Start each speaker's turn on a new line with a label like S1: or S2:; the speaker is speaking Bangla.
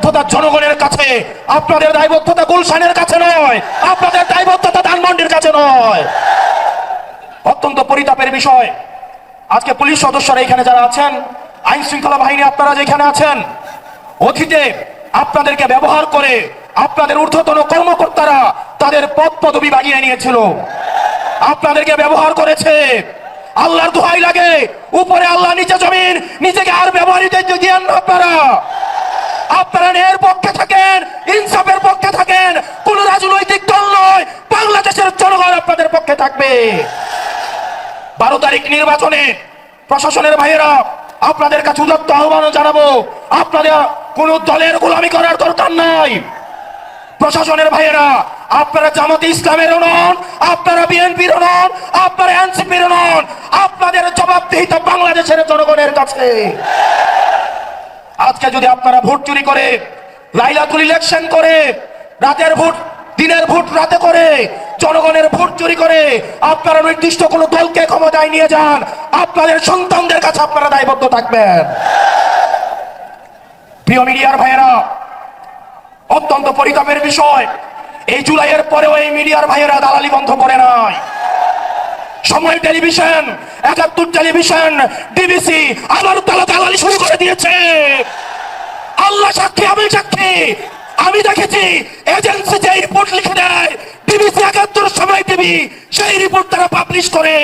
S1: দায়বদ্ধতা জনগণের কাছে, আপনাদের দায়বদ্ধতা গুলশানের কাছে নয়, আপনাদের দায়বদ্ধতা ধানমন্ডির কাছে নয়। অত্যন্ত পরিতাপের বিষয়, আজকে পুলিশ সদস্যরা এখানে যারা আছেন, আইন শৃঙ্খলা বাহিনী আপনারা যেখানে আছেন, অতীতে আপনাদেরকে ব্যবহার করে আপনাদের ঊর্ধ্বতন কর্মকর্তারা তাদের পদ পদবি বাগিয়ে নিয়েছিল, আপনাদেরকে ব্যবহার করেছে। আল্লাহর দোহাই লাগে, উপরে আল্লাহ নিচে জমিন, নিজেকে আর ব্যবহৃত দিয়েন না। আপনারা ন্যায়ের পক্ষে থাকেন, ইনসাফের পক্ষে থাকেন, কোন রাজনৈতিক দল নয়, বাংলাদেশের জনগণ আপনাদের পক্ষে থাকবে। 12 তারিখ নির্বাচনে প্রশাসনের ভাইয়েরা আপনাদের কাছে উদাত্ত আহ্বান জানাবো, আপনাদের কোন দলের গোলামি করার দরকার নাই। প্রশাসনের ভাইয়েরা, আপনারা জামাতে ইসলামেরও নন, আপনারা বিএনপির নন, আপনারা এনসিপির নন, আপনাদের জবাবদিহিতা বাংলাদেশের জনগণের কাছে। আজকে যদি আপনারা ভোট চুরি করে, লাইলাতুল ইলেকশন করে, রাতের ভোট দিনের ভোট রাতে করে, জনগণের ভোট চুরি করে আপনারা নির্দিষ্ট কোন দলকে ক্ষমতায় নিয়ে যান, আপনাদের সন্তানদের কাছে আপনারা দায়বদ্ধ থাকবেন। প্রিয় মিডিয়ার ভাইয়েরা, অত্যন্ত পরিতাপের বিষয়, এই জুলাইয়ের পরেও এই মিডিয়ার ভাইয়েরা দালালি বন্ধ করে নাই। সময় টেলিভিশন, 71 টেলিভিশন, ডিবিসি আবার দালালি শুরু করে দিয়েছে। আল্লাহ সাক্ষী, আমি সাক্ষী, আমি দেখেছি এজেন্সি যে রিপোর্ট লিখে দেয়, ডিবিসি 71 সময় টিভি সেই রিপোর্ট তারা পাবলিশ করে।